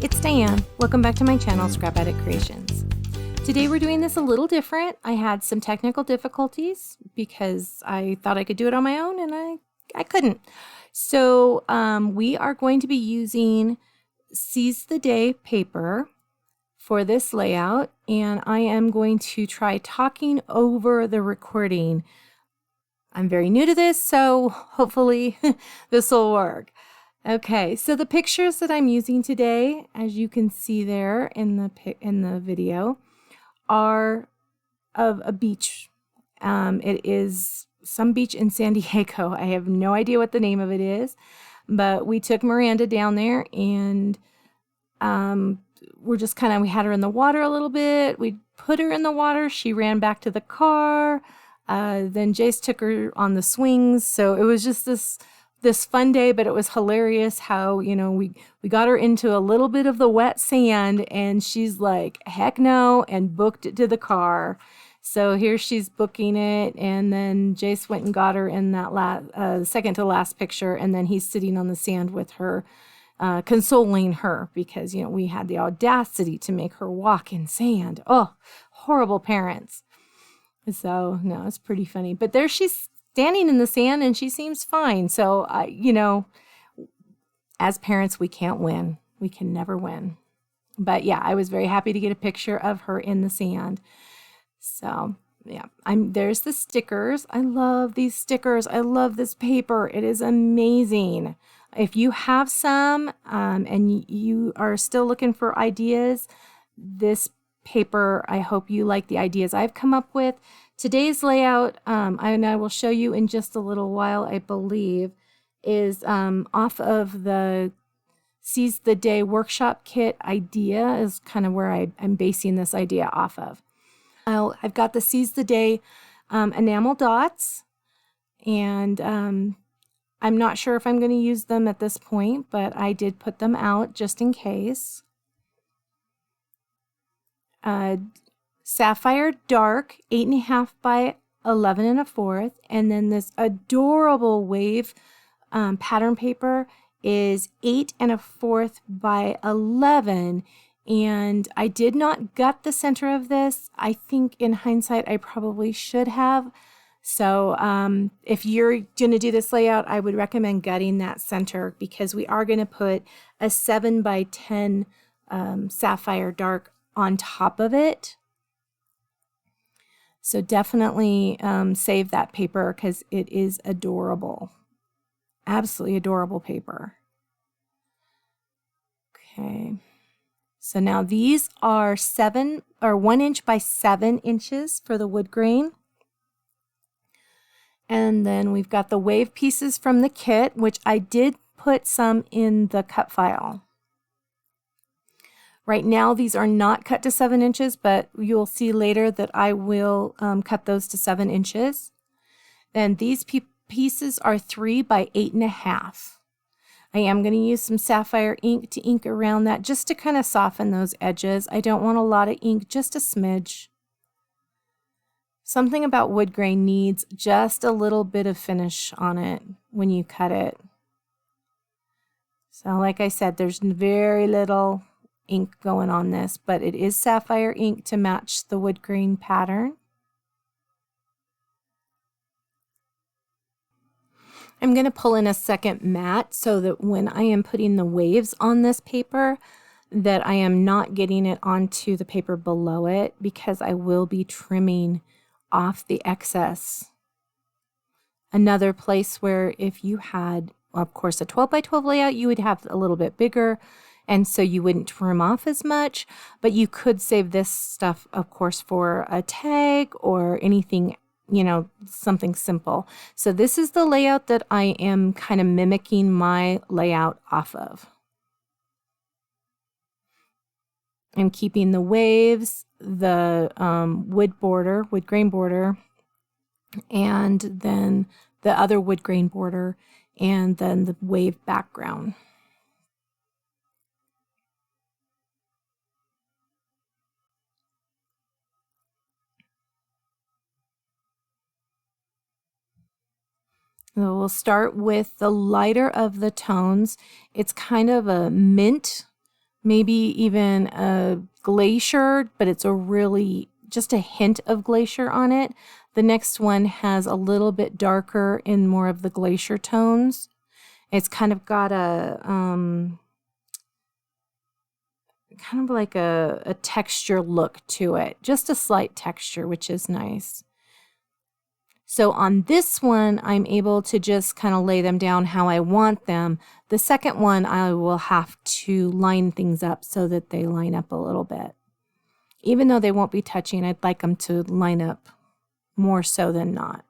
it's Diane. Welcome back to my channel, Scrap Addict Creations. Today we're doing this a little different. I had some technical difficulties because I thought I could do it on my own and I couldn't. So we are going to be using Seize the Day paper for this layout, and I am going to try talking over the recording. I'm very new to this, so hopefully this will work. Okay, so the pictures that I'm using today, as you can see there in the video, are of a beach. It is some beach in San Diego. I have no idea what the name of it is, but we took Miranda down there, and we had her in the water a little bit. We put her in the water. She ran back to the car. Then Jace took her on the swings. So it was just this fun day, but it was hilarious how, we got her into a little bit of the wet sand, and she's like, heck no, and booked it to the car. So here she's booking it, and then Jace went and got her in that second to last picture, and then he's sitting on the sand with her, consoling her because, we had the audacity to make her walk in sand. Oh, horrible parents. So, no, it's pretty funny. But there she's standing in the sand, and she seems fine. So, as parents, we can't win. We can never win. But yeah, I was very happy to get a picture of her in the sand. So yeah, there's the stickers. I love these stickers. I love this paper. It is amazing. If you have some and you are still looking for ideas, this paper, I hope you like the ideas I've come up with. Today's layout, and I will show you in just a little while, I believe, is off of the Seize the Day workshop kit idea is kind of where I'm basing this idea off of. I've got the Seize the Day enamel dots, and I'm not sure if I'm going to use them at this point, but I did put them out just in case. Sapphire Dark, 8.5 by 11 1/4, and then this adorable wave pattern paper is 8 1/4 by 11, and I did not gut the center of this. I think in hindsight I probably should have. So if you're going to do this layout, I would recommend gutting that center because we are going to put a 7 by 10 Sapphire Dark on top of it. So definitely save that paper because it is adorable. Absolutely adorable paper. Okay. So now these are 1 inch by 7 inches for the wood grain. And then we've got the wave pieces from the kit, which I did put some in the cut file. Right now, these are not cut to 7 inches, but you'll see later that I will cut those to 7 inches. Then these pieces are 3 by 8.5. I am going to use some sapphire ink to ink around that just to kind of soften those edges. I don't want a lot of ink, just a smidge. Something about wood grain needs just a little bit of finish on it when you cut it. So like I said, there's very little ink going on this, but it is sapphire ink to match the wood grain pattern. I'm going to pull in a second mat so that when I am putting the waves on this paper, that I am not getting it onto the paper below it, because I will be trimming off the excess. Another place where if you had, of course, a 12 by 12 layout, you would have a little bit bigger, and so you wouldn't trim off as much, but you could save this stuff, of course, for a tag or anything, something simple. So this is the layout that I am kind of mimicking my layout off of. I'm keeping the waves, the wood grain border, and then the other wood grain border, and then the wave background. So we'll start with the lighter of the tones. It's kind of a mint maybe even a glacier, but it's a really just a hint of glacier on it. The next one has a little bit darker in more of the glacier tones. It's kind of got a kind of like a texture look to it, just a slight texture, which is nice. So on this one, I'm able to just kind of lay them down how I want them. The second one, I will have to line things up so that they line up a little bit. Even though they won't be touching, I'd like them to line up more so than not.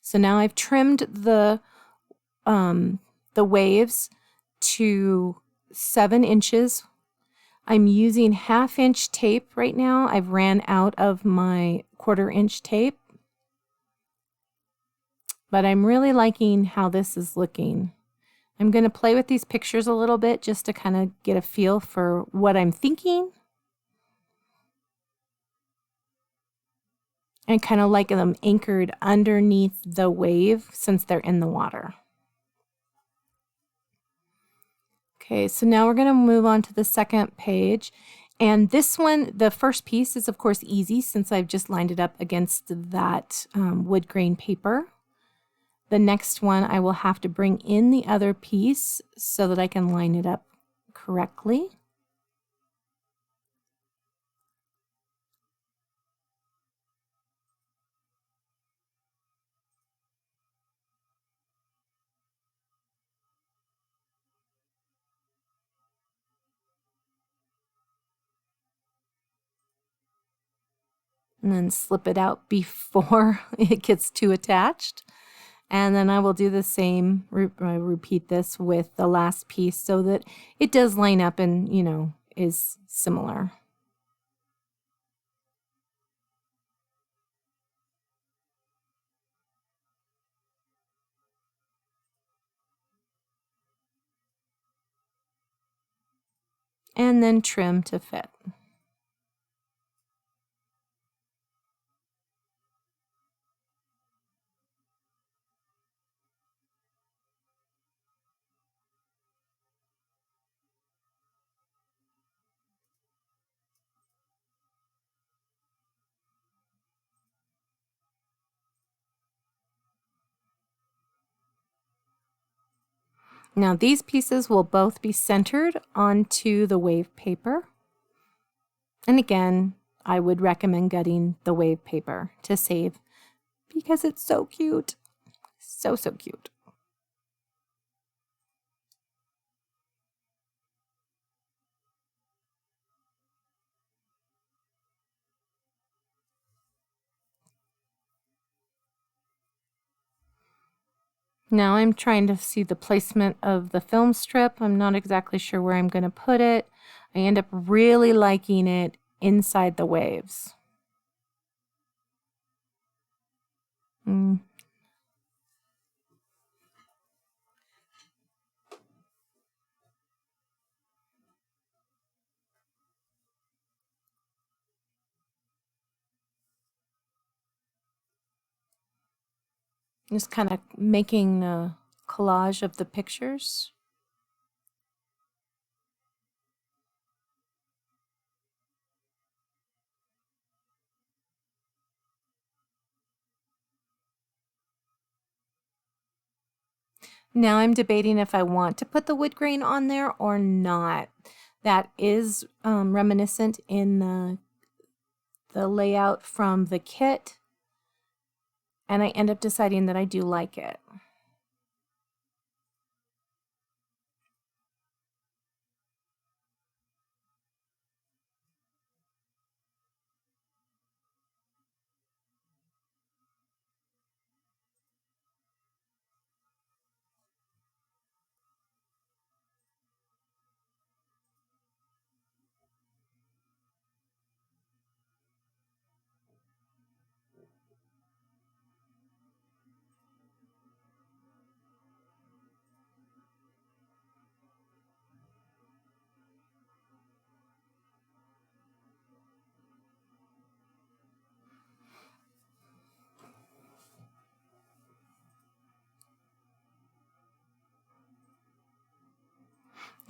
So now I've trimmed the waves to 7 inches. I'm using 1/2 inch tape right now. I've ran out of my 1/4 inch tape, but I'm really liking how this is looking. I'm going to play with these pictures a little bit just to kind of get a feel for what I'm thinking. And kind of like them anchored underneath the wave since they're in the water. Okay, so now we're going to move on to the second page. And this one, the first piece is of course easy since I've just lined it up against that wood grain paper. The next one, I will have to bring in the other piece so that I can line it up correctly. And then slip it out before it gets too attached. And then I will do the same, repeat this with the last piece so that it does line up and, you know, is similar. And then trim to fit. Now these pieces will both be centered onto the wave paper. And again, I would recommend gutting the wave paper to save because it's so cute. So, so cute. Now I'm trying to see the placement of the film strip. I'm not exactly sure where I'm going to put it. I end up really liking it inside the waves. Just kind of making a collage of the pictures. Now I'm debating if I want to put the wood grain on there or not. That is reminiscent in the layout from the kit, and I end up deciding that I do like it.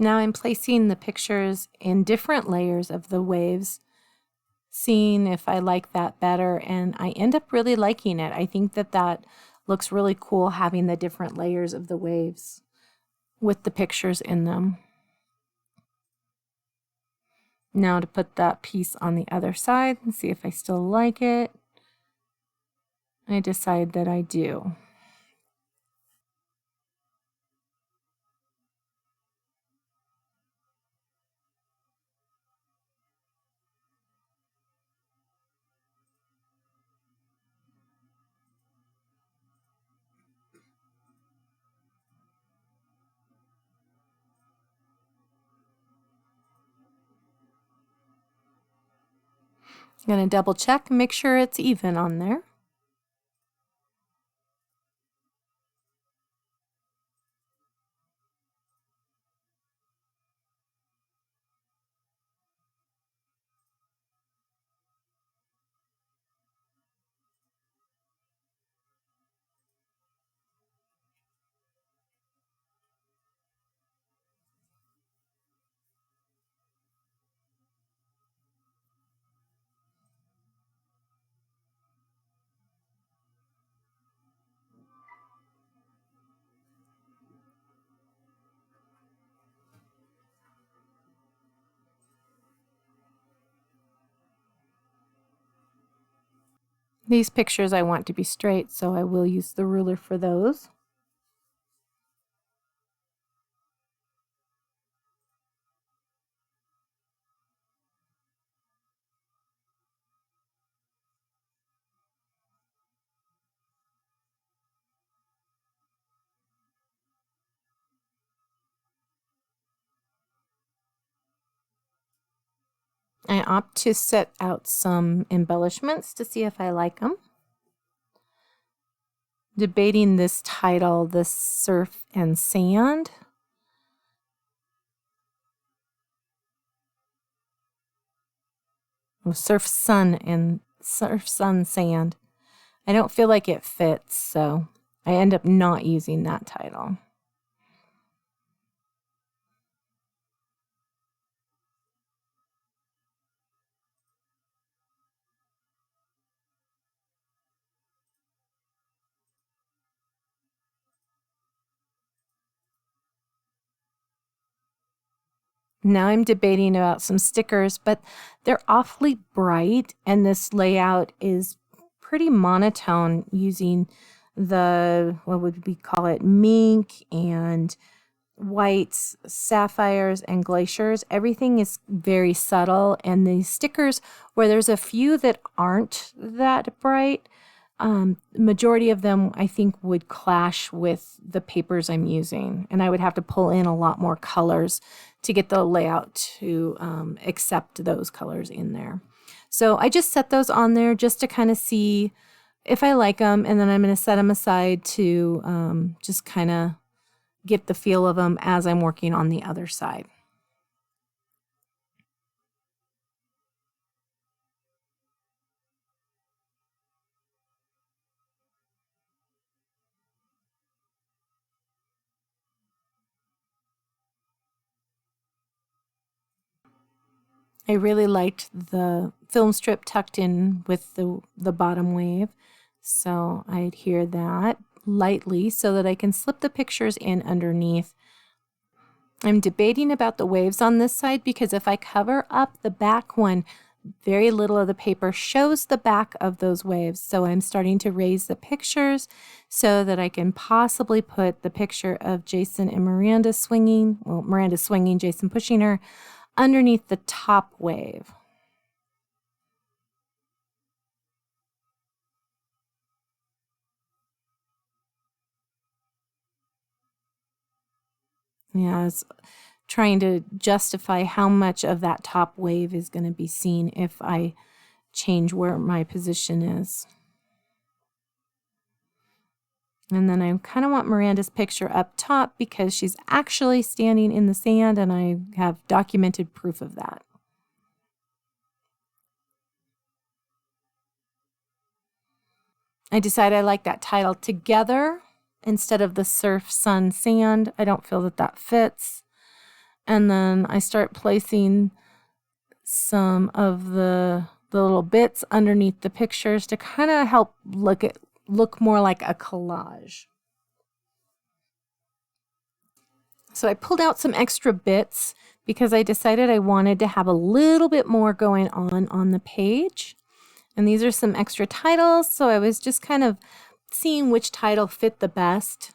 Now I'm placing the pictures in different layers of the waves, seeing if I like that better, and I end up really liking it. I think that that looks really cool, having the different layers of the waves with the pictures in them. Now to put that piece on the other side and see if I still like it. I decide that I do. I'm going to double check and make sure it's even on there. These pictures I want to be straight, so I will use the ruler for those. I opt to set out some embellishments to see if I like them. Debating this title, The Surf and Sand. Oh, Surf, Sun, Sand. I don't feel like it fits, so I end up not using that title. Now I'm debating about some stickers, but they're awfully bright, and this layout is pretty monotone using the, what would we call it, mink and whites, sapphires, and glaciers. Everything is very subtle, and the stickers, where there's a few that aren't that bright, majority of them I think would clash with the papers I'm using, and I would have to pull in a lot more colors to get the layout to accept those colors in there. So I just set those on there just to kind of see if I like them, and then I'm going to set them aside to just kind of get the feel of them as I'm working on the other side. I really liked the film strip tucked in with the bottom wave, so I adhere that lightly so that I can slip the pictures in underneath. I'm debating about the waves on this side because if I cover up the back one, very little of the paper shows the back of those waves. So I'm starting to raise the pictures so that I can possibly put the picture of Jason and Miranda swinging, well, Miranda swinging, Jason pushing her, underneath the top wave. Yeah, I was trying to justify how much of that top wave is going to be seen if I change where my position is. And then I kind of want Miranda's picture up top because she's actually standing in the sand, and I have documented proof of that. I decide I like that title, Together, instead of the Surf, Sun, Sand. I don't feel that that fits. And then I start placing some of the little bits underneath the pictures to kind of help look more like a collage. So I pulled out some extra bits because I decided I wanted to have a little bit more going on the page. And these are some extra titles, so I was just kind of seeing which title fit the best.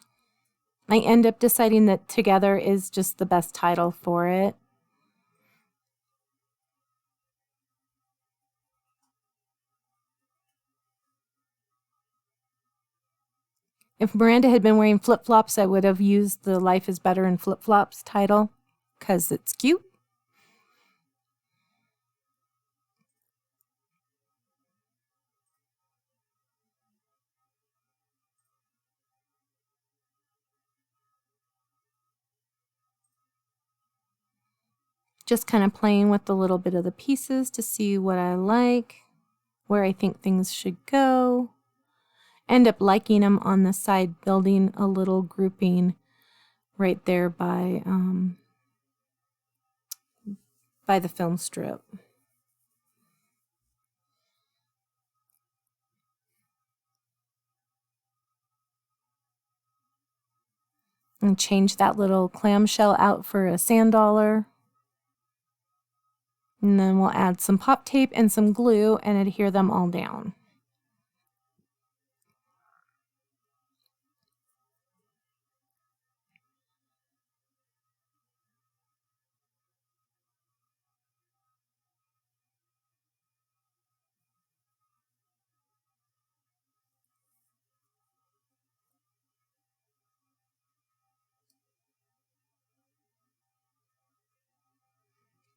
I end up deciding that Together is just the best title for it. If Miranda had been wearing flip-flops, I would have used the Life is Better in Flip-Flops title because it's cute. Just kind of playing with the little bit of the pieces to see what I like, where I think things should go. End up liking them on the side, building a little grouping right there by the film strip. And change that little clamshell out for a sand dollar. And then we'll add some pop tape and some glue and adhere them all down.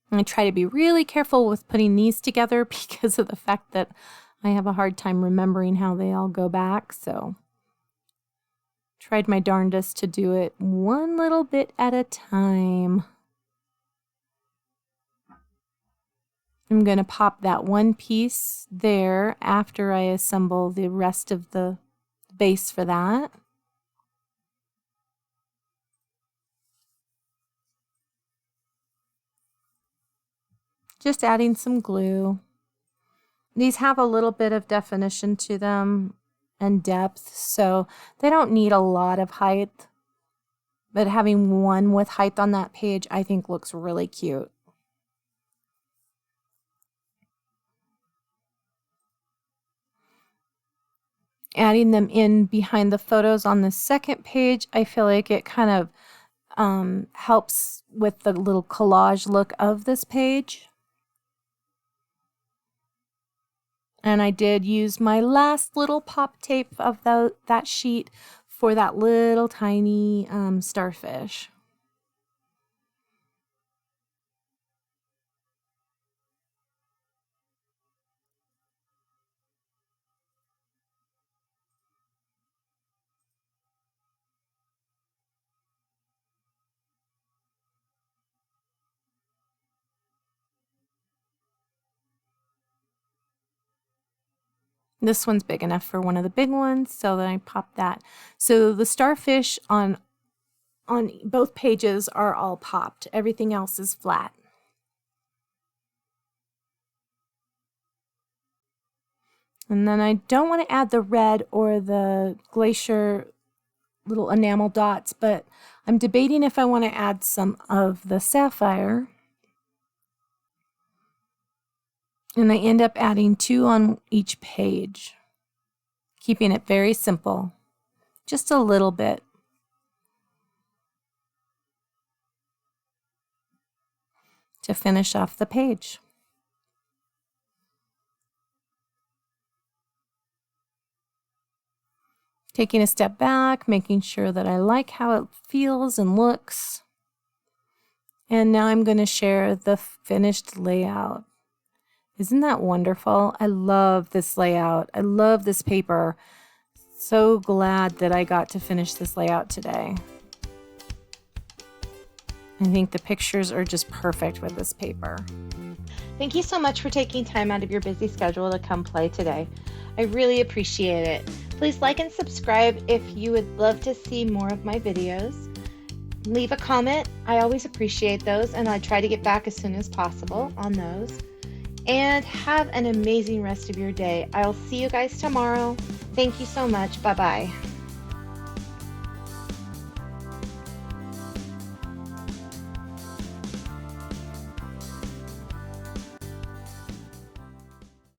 I try to be really careful with putting these together because of the fact that I have a hard time remembering how they all go back. So tried my darndest to do it one little bit at a time. I'm going to pop that one piece there after I assemble the rest of the base for that. Just adding some glue. These have a little bit of definition to them and depth, so they don't need a lot of height. But having one with height on that page, I think looks really cute. Adding them in behind the photos on the second page, I feel like it kind of helps with the little collage look of this page. And I did use my last little pop tape of that sheet for that little tiny starfish. This one's big enough for one of the big ones, so then I pop that. So the starfish on both pages are all popped. Everything else is flat. And then I don't want to add the red or the glacier little enamel dots, but I'm debating if I want to add some of the sapphire. And I end up adding 2 on each page, keeping it very simple, just a little bit. To finish off the page. Taking a step back, making sure that I like how it feels and looks. And now I'm going to share the finished layout. Isn't that wonderful? I love this layout. I love this paper. So glad that I got to finish this layout today. I think the pictures are just perfect with this paper. Thank you so much for taking time out of your busy schedule to come play today. I really appreciate it. Please like and subscribe if you would love to see more of my videos. leave a comment. I always appreciate those, and I try to get back as soon as possible on those. And have an amazing rest of your day. I'll see you guys tomorrow. Thank you so much. Bye-bye.